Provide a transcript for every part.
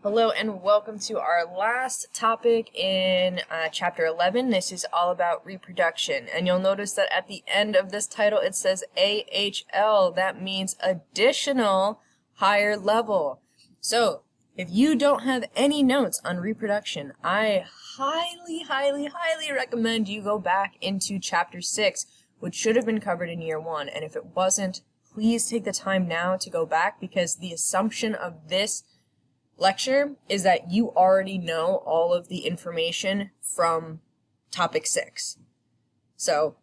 Hello and welcome to our last topic in chapter 11. This is all about reproduction, and you'll notice that at the end of this title it says AHL. That means additional higher level. So if you don't have any notes on reproduction, I highly recommend you go back into chapter 6, which should have been covered in year 1, and if it wasn't, please take the time now to go back, because the assumption of this lecture is that you already know all of the information from topic 6. So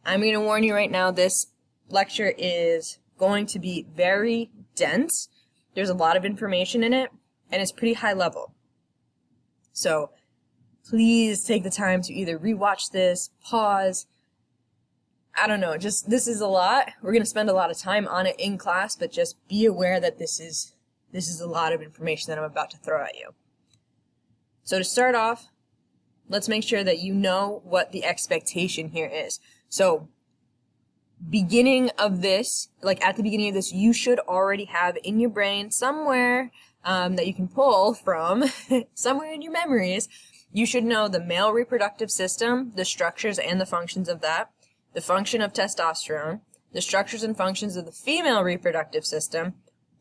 I'm going to warn you right now, this lecture is going to be very dense. There's a lot of information in it, and it's pretty high level. So please take the time to either rewatch this, pause, I don't know, just this is a lot. We're going to spend a lot of time on it in class, but just be aware that this is a lot of information that I'm about to throw at you. So to start off, let's make sure that you know what the expectation here is. So beginning of this, like at the beginning of this, you should already have in your brain somewhere that you can pull from, somewhere in your memories, you should know the male reproductive system, the structures and the functions of that, the function of testosterone, the structures and functions of the female reproductive system,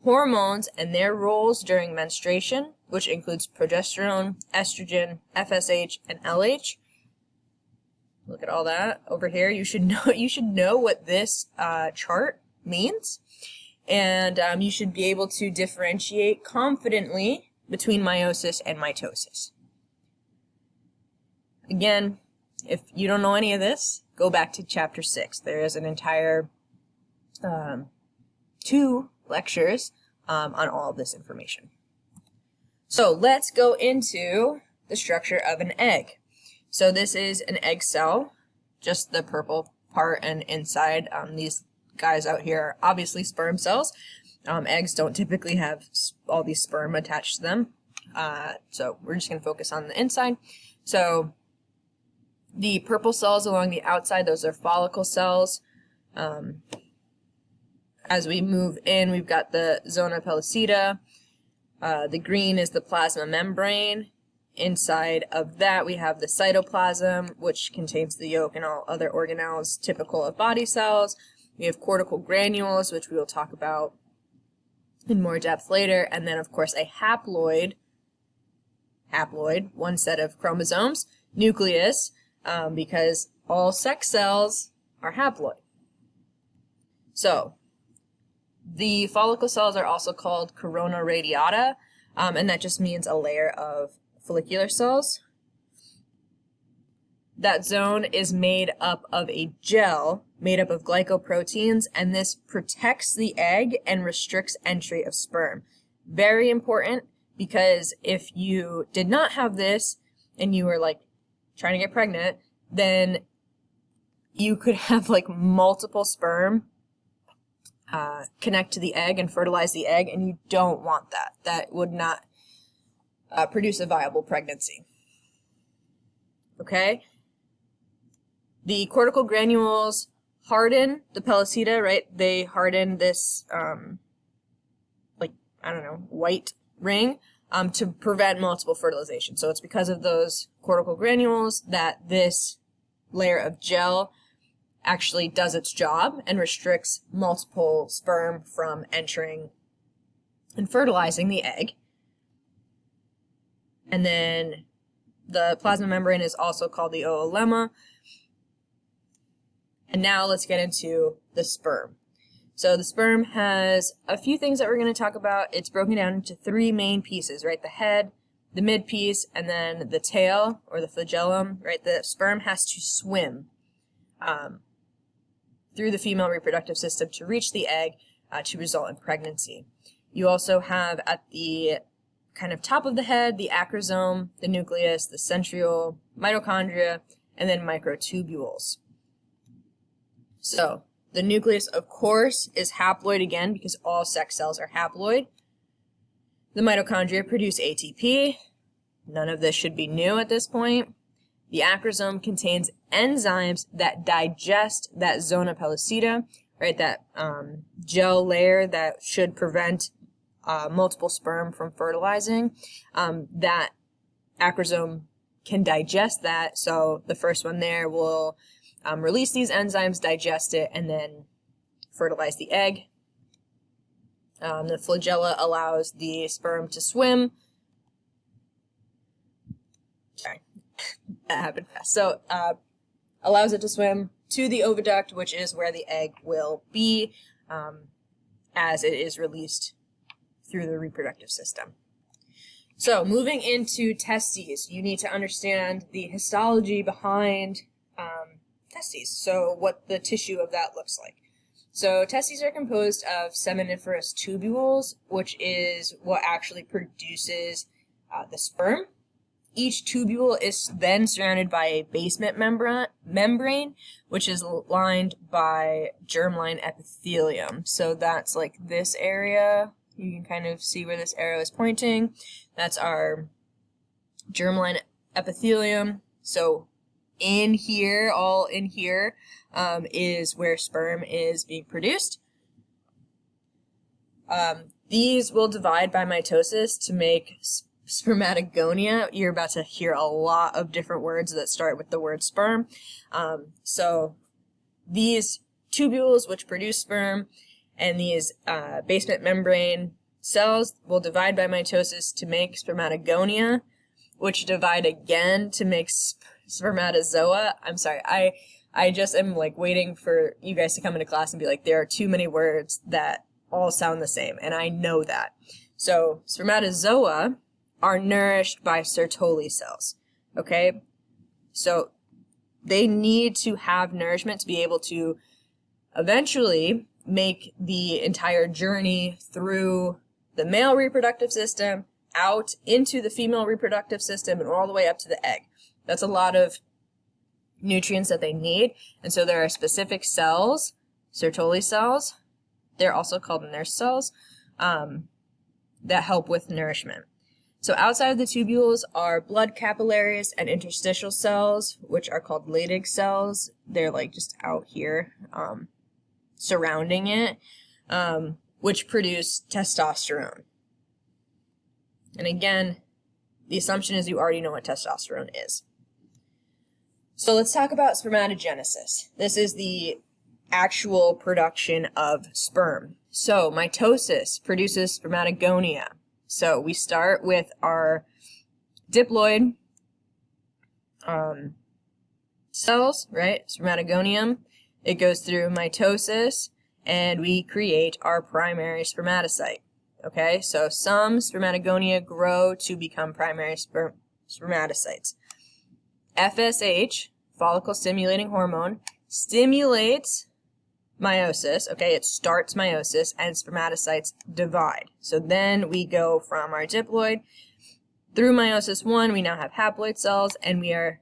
hormones and their roles during menstruation, which includes progesterone, estrogen, FSH, and LH. Look at all that over here. You should know what this chart means, and you should be able to differentiate confidently between meiosis and mitosis. Again, if you don't know any of this, go back to chapter 6. There is an entire 2 lectures on all of this information. So let's go into the structure of an egg. So this is an egg cell, just the purple part, and inside these guys out here are obviously sperm cells. Eggs don't typically have all these sperm attached to them, so we're just going to focus on the inside. So the purple cells along the outside, those are follicle cells. As we move in, we've got the zona pellucida. The green is the plasma membrane. Inside of that, we have the cytoplasm, which contains the yolk and all other organelles typical of body cells. We have cortical granules, which we will talk about in more depth later. And then, of course, a haploid, one set of chromosomes, nucleus, because all sex cells are haploid. So the follicle cells are also called corona radiata, and that just means a layer of follicular cells. That zone is made up of a gel made up of glycoproteins, and this protects the egg and restricts entry of sperm. Very important, because if you did not have this and you were like trying to get pregnant, then you could have like multiple sperm connect to the egg and fertilize the egg, and you don't want that. That would not produce a viable pregnancy. Okay? The cortical granules harden the pellucida, right? They harden this, white ring to prevent multiple fertilization. So it's because of those cortical granules that this layer of gel actually does its job and restricts multiple sperm from entering and fertilizing the egg. And then the plasma membrane is also called the oolemma. And now let's get into the sperm. So the sperm has a few things that we're going to talk about. It's broken down into 3 main pieces, right? The head, the mid piece, and then the tail or the flagellum, right? The sperm has to swim through the female reproductive system to reach the egg to result in pregnancy. You also have at the kind of top of the head the acrosome, the nucleus, the centriole, mitochondria, and then microtubules. So the nucleus, of course, is haploid again, because all sex cells are haploid. The mitochondria produce ATP. None of this should be new at this point. The acrosome contains enzymes that digest that zona pellucida, right? That gel layer that should prevent multiple sperm from fertilizing, that acrosome can digest that. So the first one there will release these enzymes, digest it, and then fertilize the egg. The flagella allows the sperm to swim. Sorry, that happened fast. So allows it to swim to the oviduct, which is where the egg will be as it is released through the reproductive system. So moving into testes, you need to understand the histology behind testes, so what the tissue of that looks like. So testes are composed of seminiferous tubules, which is what actually produces the sperm. Each tubule is then surrounded by a basement membrane, which is lined by germline epithelium. So that's like this area. You can kind of see where this arrow is pointing. That's our germline epithelium. So in here, all in here, is where sperm is being produced. These will divide by mitosis to make spermatogonia. You're about to hear a lot of different words that start with the word sperm. So these tubules, which produce sperm, and these basement membrane cells will divide by mitosis to make spermatogonia, which divide again to make spermatozoa. I'm sorry, I just am like waiting for you guys to come into class and be like, there are too many words that all sound the same, and I know that. So spermatozoa are nourished by Sertoli cells, okay? So they need to have nourishment to be able to eventually make the entire journey through the male reproductive system, out into the female reproductive system, and all the way up to the egg. That's a lot of nutrients that they need. And so there are specific cells, Sertoli cells, they're also called nurse cells, that help with nourishment. So outside of the tubules are blood capillaries and interstitial cells, which are called Leydig cells. They're like just out here, surrounding it, which produce testosterone. And again, the assumption is you already know what testosterone is. So let's talk about spermatogenesis. This is the actual production of sperm. So mitosis produces spermatogonia. So we start with our diploid cells, right? Spermatogonium. It goes through mitosis, and we create our primary spermatocyte. Okay, so some spermatogonia grow to become primary spermatocytes. FSH, follicle stimulating hormone, stimulates meiosis. Okay, it starts meiosis, and spermatocytes divide. So then we go from our diploid through meiosis 1, we now have haploid cells, and we are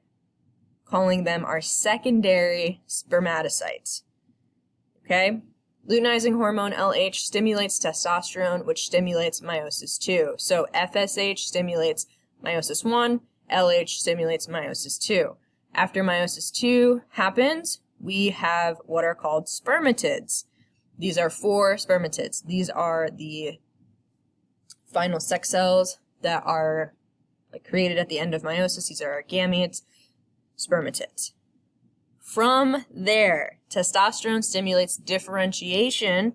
calling them our secondary spermatocytes. Okay? Luteinizing hormone LH stimulates testosterone, which stimulates meiosis 2. So FSH stimulates meiosis 1, LH stimulates meiosis 2. After meiosis 2 happens, we have what are called spermatids. These are 4 spermatids. These are the final sex cells that are like created at the end of meiosis. These are our gametes, spermatids. From there, testosterone stimulates differentiation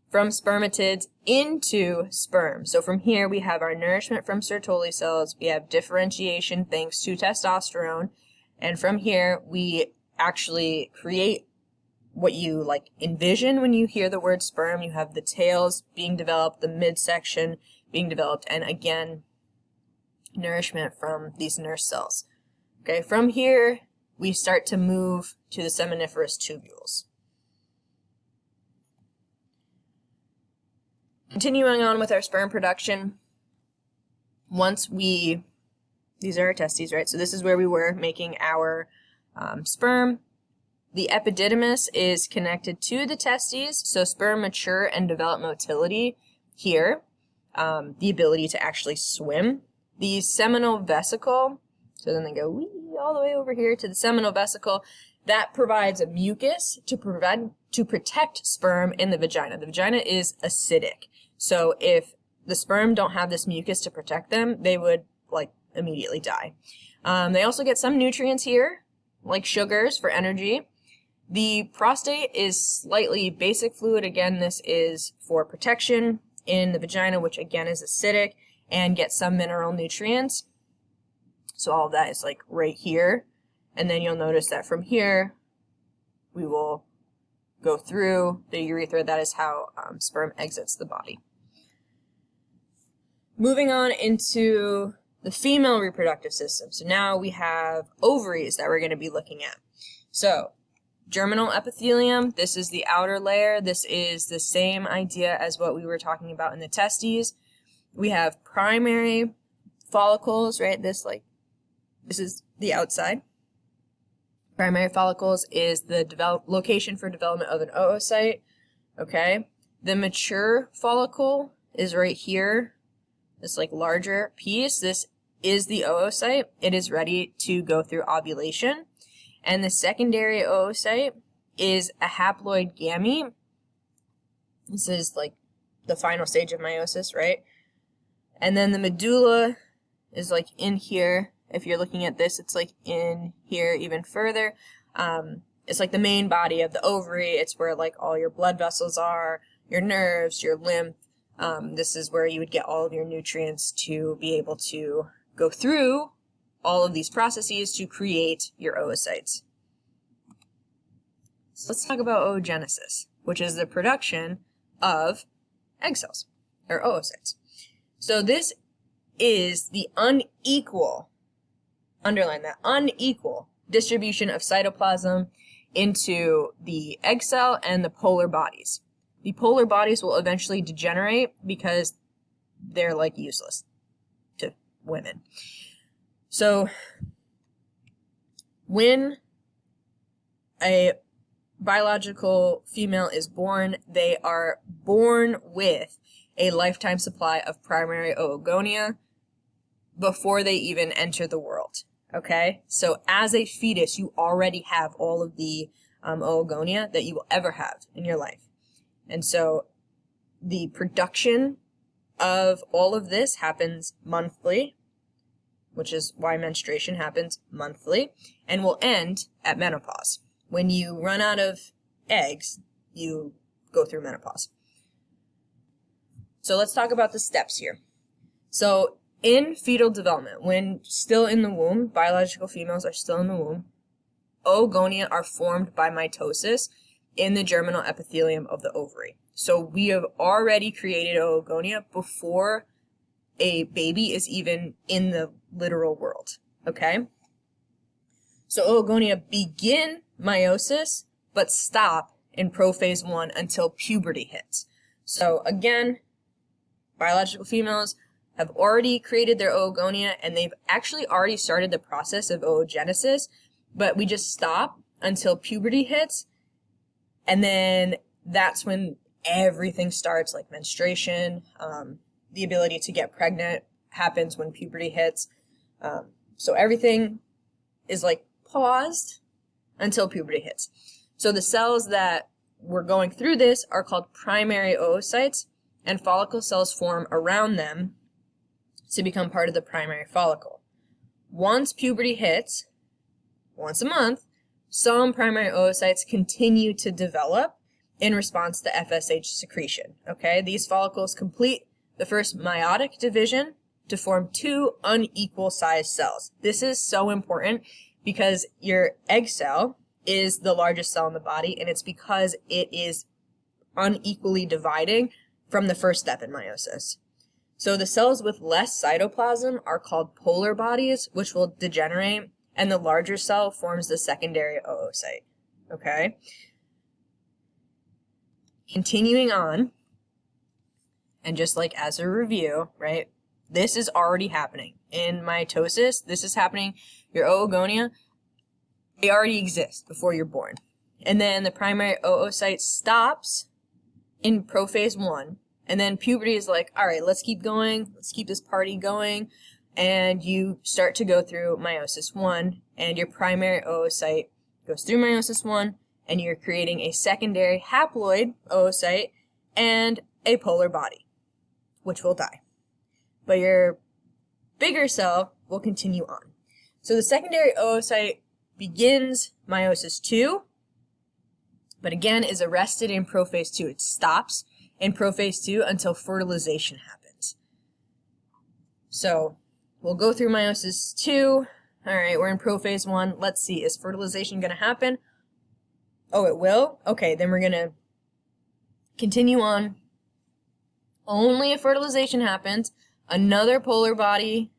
from spermatids into sperm. So from here, we have our nourishment from Sertoli cells. We have differentiation thanks to testosterone. And from here, we actually create what you like envision when you hear the word sperm. You have the tails being developed, the midsection being developed, and again, nourishment from these nurse cells. Okay, from here, we start to move to the seminiferous tubules. Continuing on with our sperm production, these are our testes, right? So this is where we were making our sperm. The epididymis is connected to the testes, so sperm mature and develop motility here, the ability to actually swim. The seminal vesicle, so then they go wee all the way over here to the seminal vesicle, that provides a mucus to protect sperm in the vagina. The vagina is acidic. So if the sperm don't have this mucus to protect them, they would like immediately die. They also get some nutrients here, like sugars for energy. The prostate is slightly basic fluid. Again, this is for protection in the vagina, which again is acidic, and get some mineral nutrients. So all of that is like right here. And then you'll notice that from here, we will go through the urethra. That is how sperm exits the body. Moving on into the female reproductive system. So now we have ovaries that we're going to be looking at. So germinal epithelium, this is the outer layer. This is the same idea as what we were talking about in the testes. We have primary follicles, right? This is the outside. Primary follicles is the location for development of an oocyte, okay? The mature follicle is right here, this like larger piece. This is the oocyte. It is ready to go through ovulation. And the secondary oocyte is a haploid gamete. This is like the final stage of meiosis, right? And then the medulla is like in here. If you're looking at this, it's like in here even further. It's like the main body of the ovary. It's where like all your blood vessels are, your nerves, your lymph. This is where you would get all of your nutrients to be able to go through all of these processes to create your oocytes. So let's talk about oogenesis, which is the production of egg cells, or oocytes. So this is the unequal, underline that, unequal distribution of cytoplasm into the egg cell and the polar bodies. The polar bodies will eventually degenerate because they're like useless to women. So when a biological female is born, they are born with a lifetime supply of primary oogonia before they even enter the world, okay? So as a fetus, you already have all of the oogonia that you will ever have in your life. And so the production of all of this happens monthly, which is why menstruation happens monthly, and will end at menopause. When you run out of eggs, you go through menopause. So let's talk about the steps here. So in fetal development, when still in the womb, biological females are still in the womb, oogonia are formed by mitosis in the germinal epithelium of the ovary. So we have already created oogonia before a baby is even in the literal world, okay? So oogonia begin meiosis, but stop in prophase 1 until puberty hits. So again, biological females have already created their oogonia, and they've actually already started the process of oogenesis, but we just stop until puberty hits, and then that's when everything starts, like menstruation, the ability to get pregnant happens when puberty hits. So everything is like paused until puberty hits. So the cells that were going through this are called primary oocytes, and follicle cells form around them to become part of the primary follicle. Once puberty hits, once a month, some primary oocytes continue to develop in response to FSH secretion. Okay, these follicles complete the first meiotic division to form two unequal sized cells. This is so important because your egg cell is the largest cell in the body, and it's because it is unequally dividing from the first step in meiosis. So the cells with less cytoplasm are called polar bodies, which will degenerate, and the larger cell forms the secondary oocyte. Okay? Continuing on, and just like as a review, right, this is already happening. In mitosis, this is happening. Your oogonia, they already exist before you're born. And then the primary oocyte stops in prophase 1. And then puberty is like, all right, let's keep going. Let's keep this party going. And you start to go through meiosis 1. And your primary oocyte goes through meiosis 1. And you're creating a secondary haploid oocyte and a polar body. which will die. But your bigger cell will continue on. So the secondary oocyte begins meiosis 2, but again is arrested in prophase 2. It stops in prophase 2 until fertilization happens. So we'll go through meiosis 2. All right, we're in prophase 1. Let's see, is fertilization going to happen? Oh, it will? Okay, then we're going to continue on. Only if fertilization happens, another polar body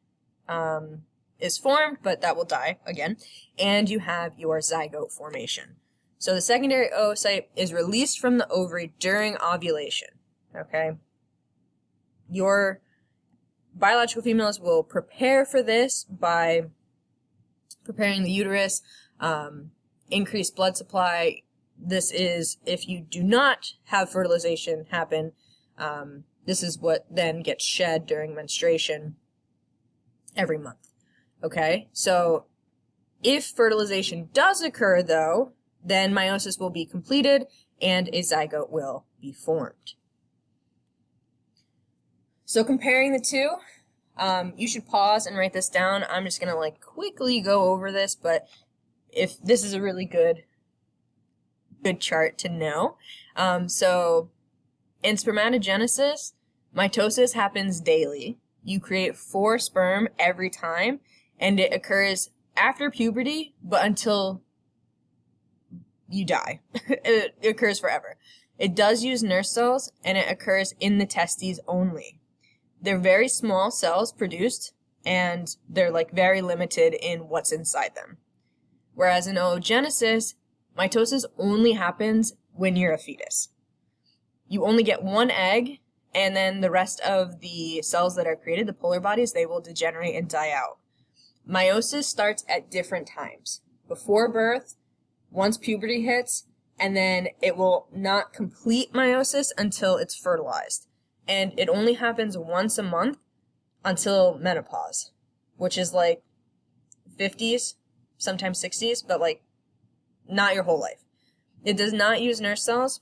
is formed, but that will die again, and you have your zygote formation. So the secondary oocyte is released from the ovary during ovulation, okay? Your biological females will prepare for this by preparing the uterus, increase blood supply. This is if you do not have fertilization happen, this is what then gets shed during menstruation every month. Okay, so if fertilization does occur, though, then meiosis will be completed and a zygote will be formed. So comparing the two, you should pause and write this down. I'm just going to like quickly go over this, but if this is a really good chart to know. So in spermatogenesis, mitosis happens daily. You create 4 sperm every time, and it occurs after puberty, but until you die. It occurs forever. It does use nurse cells, and it occurs in the testes only. They're very small cells produced, and they're like very limited in what's inside them. Whereas in oogenesis, mitosis only happens when you're a fetus. You only get 1 egg, and then the rest of the cells that are created, the polar bodies, they will degenerate and die out. Meiosis starts at different times. Before birth, once puberty hits, and then it will not complete meiosis until it's fertilized. And it only happens once a month until menopause, which is like 50s, sometimes 60s, but like not your whole life. It does not use nurse cells,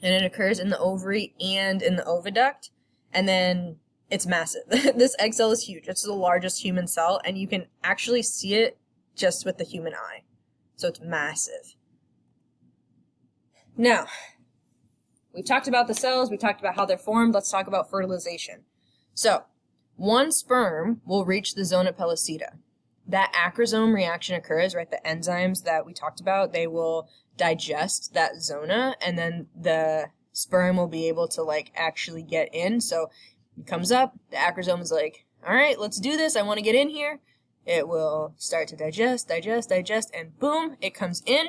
and it occurs in the ovary and in the oviduct, and then it's massive. This egg cell is huge. It's the largest human cell, and you can actually see it just with the human eye. So it's massive. Now, we've talked about the cells, we talked about how they're formed, let's talk about fertilization. So, 1 sperm will reach the zona pellucida. That acrosome reaction occurs, right? The enzymes that we talked about, they will digest that zona, and then the sperm will be able to like actually get in. So it comes up, the acrosome is like, all right, let's do this. I want to get in here. It will start to digest, and boom, it comes in.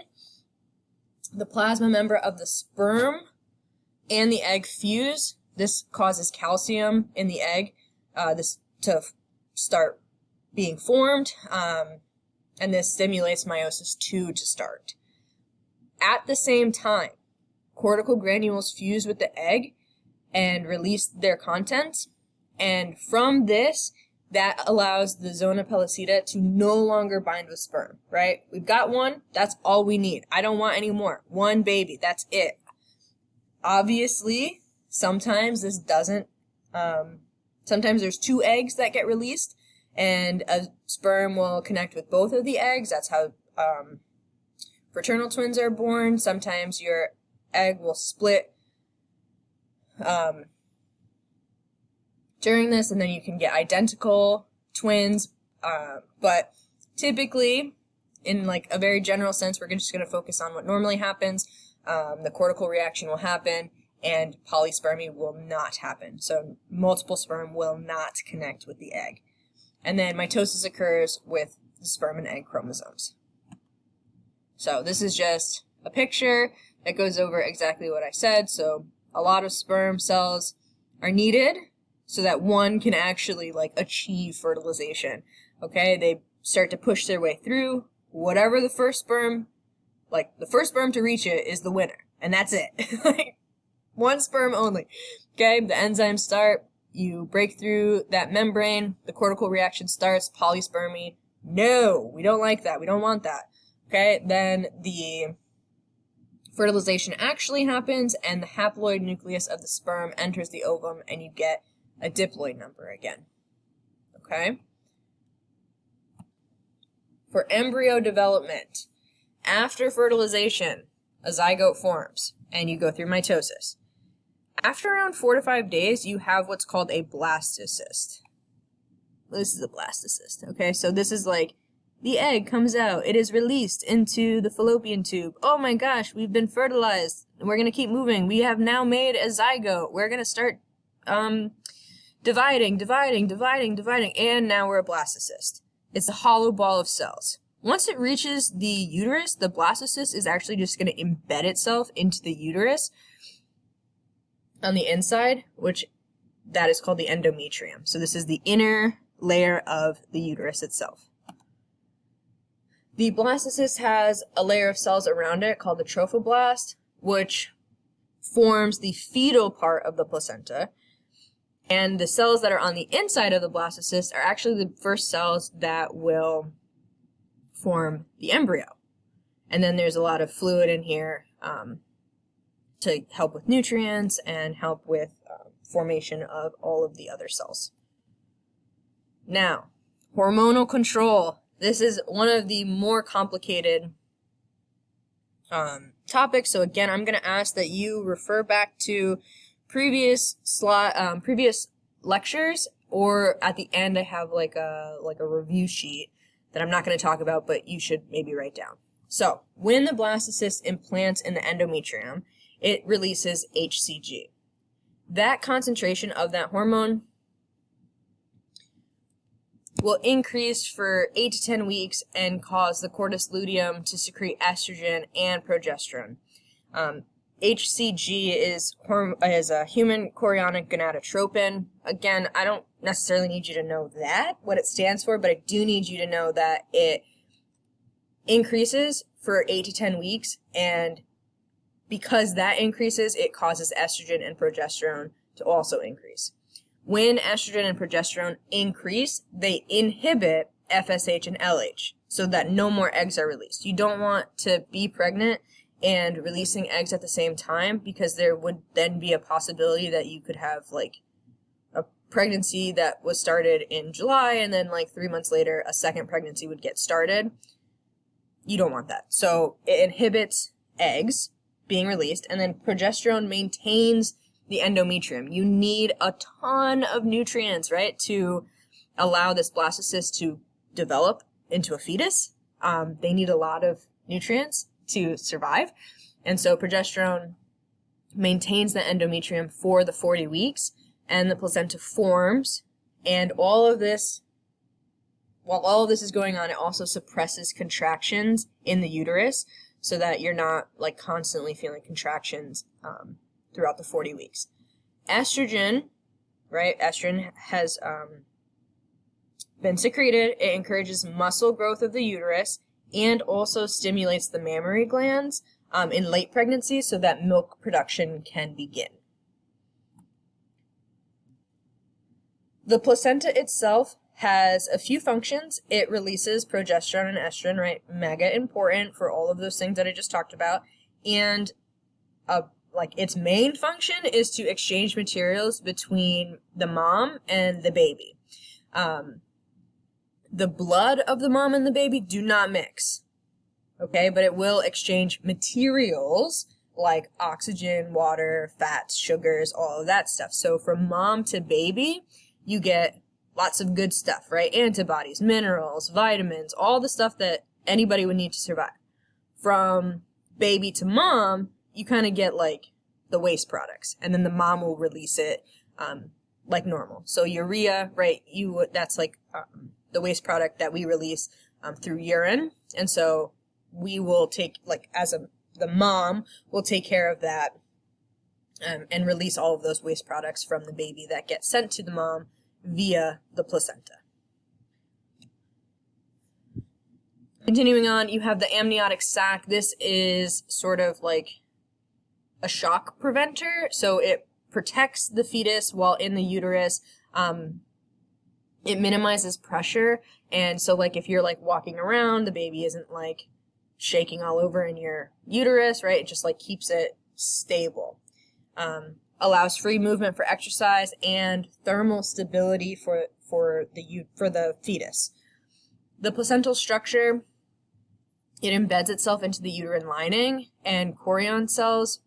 The plasma member of the sperm and the egg fuse. This causes calcium in the egg, this to start being formed, and this stimulates meiosis 2 to start. At the same time, cortical granules fuse with the egg and release their contents, and from this, that allows the zona pellucida to no longer bind with sperm, right? We've got 1, that's all we need. I don't want any more. 1 baby, that's it. Obviously, sometimes this doesn't, sometimes there's 2 eggs that get released, and a sperm will connect with both of the eggs. That's how fraternal twins are born. Sometimes your egg will split during this, and then you can get identical twins. But typically, in like a very general sense, we're just going to focus on what normally happens. The cortical reaction will happen, and polyspermy will not happen. So multiple sperm will not connect with the egg. And then mitosis occurs with the sperm and egg chromosomes. So this is just a picture that goes over exactly what I said. So a lot of sperm cells are needed so that one can actually like achieve fertilization. Okay, they start to push their way through. Whatever the first sperm, like the first sperm to reach it is the winner. And that's it. Like 1 sperm only. Okay, the enzymes start. You break through that membrane, the cortical reaction starts, polyspermy. No, we don't like that. We don't want that. Okay, then the fertilization actually happens, and the haploid nucleus of the sperm enters the ovum, and you get a diploid number again. Okay? For embryo development, after fertilization, a zygote forms, and you go through mitosis. After around 4 to 5 days, you have what's called a blastocyst. This is a blastocyst, okay? So this is like the egg comes out. It is released into the fallopian tube. Oh my gosh, we've been fertilized. We're going to keep moving. We have now made a zygote. We're going to start dividing, and now we're a blastocyst. It's a hollow ball of cells. Once it reaches the uterus, the blastocyst is actually just going to embed itself into the uterus on the inside, which that is called the endometrium. So this is the inner layer of the uterus itself. The blastocyst has a layer of cells around it called the trophoblast, which forms the fetal part of the placenta. And the cells that are on the inside of the blastocyst are actually the first cells that will form the embryo. And then there's a lot of fluid in here to help with nutrients and help with formation of all of the other cells. Now, hormonal control. This is one of the more complicated topics. So again, I'm going to ask that you refer back to previous lectures, or at the end I have like a review sheet that I'm not going to talk about, but you should maybe write down. So when the blastocyst implants in the endometrium, it releases HCG. That concentration of that hormone will increase for 8 to 10 weeks and cause the corpus luteum to secrete estrogen and progesterone. HCG is a human chorionic gonadotropin. Again, I don't necessarily need you to know what it stands for, but I do need you to know that it increases for 8 to 10 weeks, and because that increases, it causes estrogen and progesterone to also increase. When estrogen and progesterone increase, they inhibit FSH and LH so that no more eggs are released. You don't want to be pregnant and releasing eggs at the same time, because there would then be a possibility that you could have like a pregnancy that was started in July and then like 3 months later a second pregnancy would get started. You don't want that. So it inhibits eggs being released, and then progesterone maintains the endometrium. You need a ton of nutrients, right, to allow this blastocyst to develop into a fetus. They need a lot of nutrients to survive. And so progesterone maintains the endometrium for the 40 weeks, and the placenta forms. And all of this, while all of this is going on, it also suppresses contractions in the uterus so that you're not like constantly feeling contractions throughout the 40 weeks. Estrogen, right? Estrogen has been secreted. It encourages muscle growth of the uterus and also stimulates the mammary glands in late pregnancy so that milk production can begin. The placenta itself has a few functions. It releases progesterone and estrogen, right? Mega important for all of those things that I just talked about. And like its main function is to exchange materials between the mom and the baby. The blood of the mom and the baby do not mix, okay? But it will exchange materials like oxygen, water, fats, sugars, all of that stuff. So from mom to baby, you get lots of good stuff, right? Antibodies, minerals, vitamins, all the stuff that anybody would need to survive. From baby to mom, you kind of get like the waste products, and then the mom will release it like normal. So urea, right? That's like the waste product that we release through urine, and so we will take the mom will take care of that and release all of those waste products from the baby that get sent to the mom via the placenta. Continuing on, you have the amniotic sac. This is sort of like a shock preventer, so it protects the fetus while in the uterus. It minimizes pressure, and so like if you're like walking around, the baby isn't like shaking all over in your uterus, right? It just like keeps it stable. allows free movement for exercise and thermal stability for the fetus. The placental structure, it embeds itself into the uterine lining, and chorion cells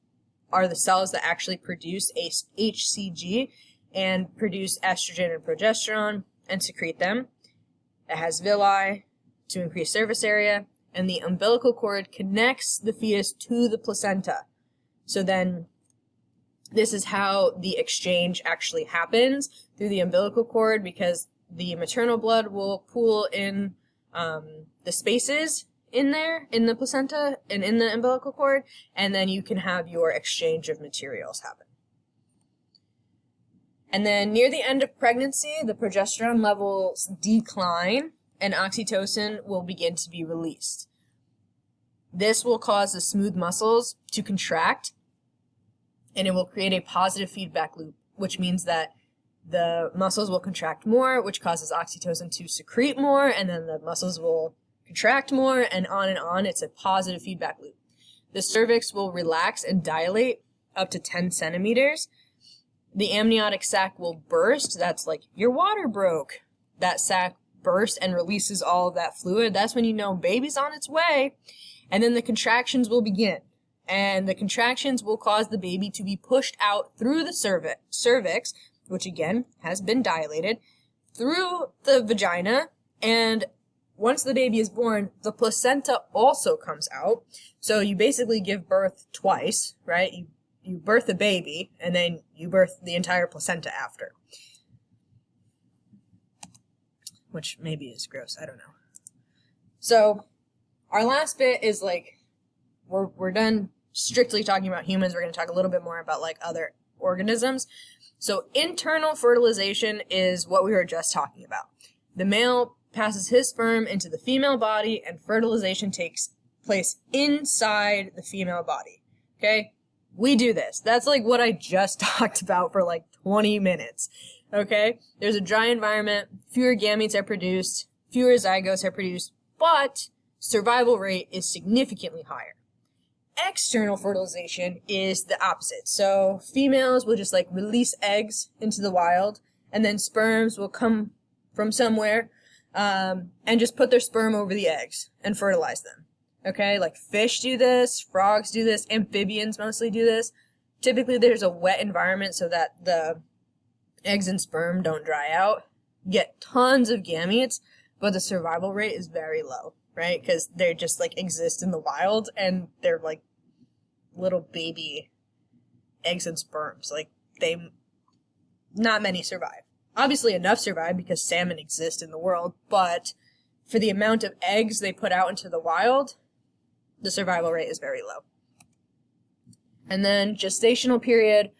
are the cells that actually produce HCG and produce estrogen and progesterone and secrete them. It has villi to increase surface area, and the umbilical cord connects the fetus to the placenta. So then this is how the exchange actually happens, through the umbilical cord, because the maternal blood will pool in the spaces in there, in the placenta and in the umbilical cord, and then you can have your exchange of materials happen. And then near the end of pregnancy, the progesterone levels decline and oxytocin will begin to be released. This will cause the smooth muscles to contract, and it will create a positive feedback loop, which means that the muscles will contract more, which causes oxytocin to secrete more, and then the muscles will contract more, and on and on. It's a positive feedback loop. The cervix will relax and dilate up to 10 centimeters. The amniotic sac will burst. That's like your water broke. That sac bursts and releases all of that fluid. That's when you know baby's on its way. And then the contractions will begin. And the contractions will cause the baby to be pushed out through the cervix, which again has been dilated, through the vagina, and once the baby is born, the placenta also comes out. So you basically give birth twice, right? You birth a baby, and then you birth the entire placenta after. Which maybe is gross, I don't know. So our last bit is like, we're done strictly talking about humans. We're going to talk a little bit more about like other organisms. So internal fertilization is what we were just talking about. The male passes his sperm into the female body, and fertilization takes place inside the female body. Okay? We do this. That's like what I just talked about for like 20 minutes. Okay? There's a dry environment, fewer gametes are produced, fewer zygotes are produced, but survival rate is significantly higher. External fertilization is the opposite. So females will just like release eggs into the wild, and then sperms will come from somewhere and just put their sperm over the eggs and fertilize them. Okay, like fish do this, frogs do this, amphibians mostly do this. Typically there's a wet environment so that the eggs and sperm don't dry out. You get tons of gametes, but the survival rate is very low, right? Because they just like exist in the wild, and they're like little baby eggs and sperms. Like not many survive. Obviously enough survive because salmon exist in the world, but for the amount of eggs they put out into the wild, the survival rate is very low. And then gestational period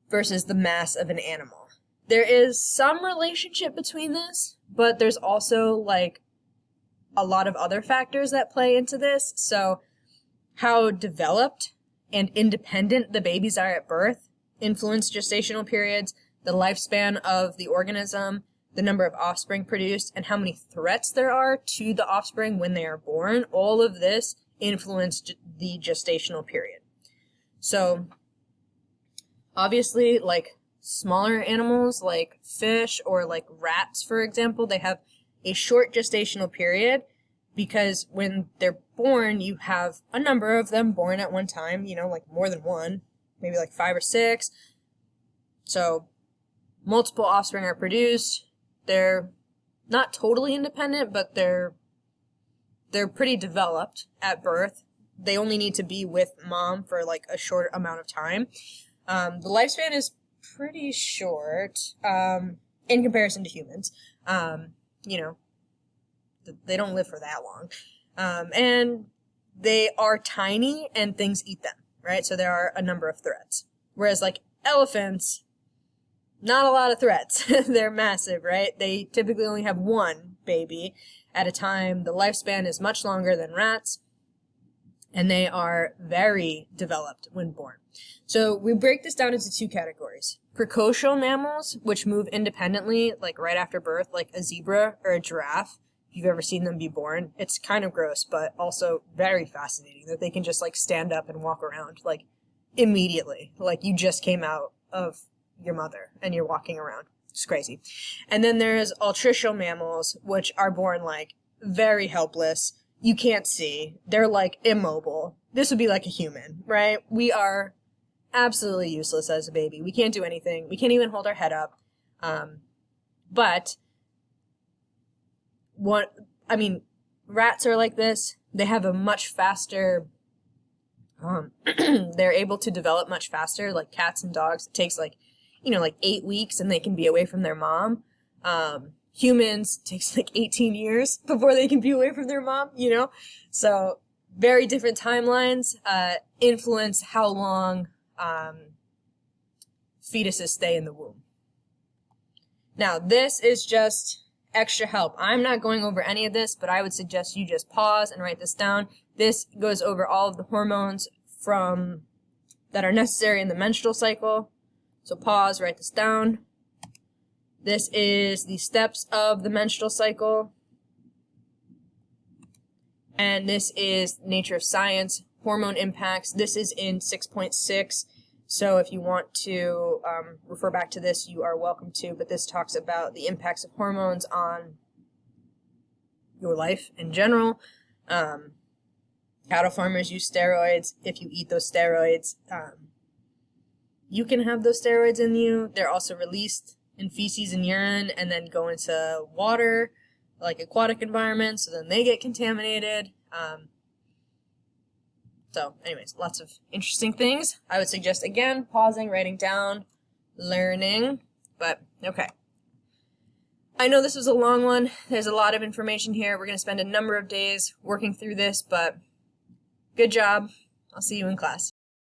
versus the mass of an animal. There is some relationship between this, but there's also like a lot of other factors that play into this. So how developed and independent the babies are at birth influence gestational periods, the lifespan of the organism, the number of offspring produced, and how many threats there are to the offspring when they are born. All of this influence the gestational period. So obviously, like smaller animals like fish or like rats, for example, they have a short gestational period because when they're born, you have a number of them born at one time, you know, like more than one, maybe like 5 or 6. So multiple offspring are produced. They're not totally independent, but they're pretty developed at birth. They only need to be with mom for like a short amount of time. The lifespan is pretty short in comparison to humans. You know, they don't live for that long. And they are tiny and things eat them, right? So there are a number of threats. Whereas like elephants, not a lot of threats. They're massive, right? They typically only have one baby at a time. The lifespan is much longer than rats, and they are very developed when born. So we break this down into 2 categories. Precocial mammals, which move independently, like right after birth, like a zebra or a giraffe. If you've ever seen them be born, it's kind of gross, but also very fascinating that they can just like stand up and walk around. Like immediately, like you just came out of your mother and you're walking around. It's crazy. And then there's altricial mammals, which are born like very helpless. You can't see. They're like immobile. This would be like a human, right? We are absolutely useless as a baby. We can't do anything. We can't even hold our head up. But rats are like this. They have a much faster, they're able to develop much faster, like cats and dogs. It takes like 8 weeks and they can be away from their mom. Humans takes like 18 years before they can be away from their mom, So very different timelines, influence how long, fetuses stay in the womb. Now, this is just extra help. I'm not going over any of this, but I would suggest you just pause and write this down. This goes over all of the hormones that are necessary in the menstrual cycle. So pause, write this down. This is the steps of the menstrual cycle. And this is nature of science, hormone impacts. This is in 6.6. So if you want to refer back to this, you are welcome to. But this talks about the impacts of hormones on your life in general. Cattle farmers use steroids. If you eat those steroids, you can have those steroids in you. They're also released in feces and urine and then go into water, like aquatic environments, so then they get contaminated. So anyways, lots of interesting things. I would suggest, again, pausing, writing down, learning, but okay. I know this was a long one. There's a lot of information here. We're going to spend a number of days working through this, but good job. I'll see you in class.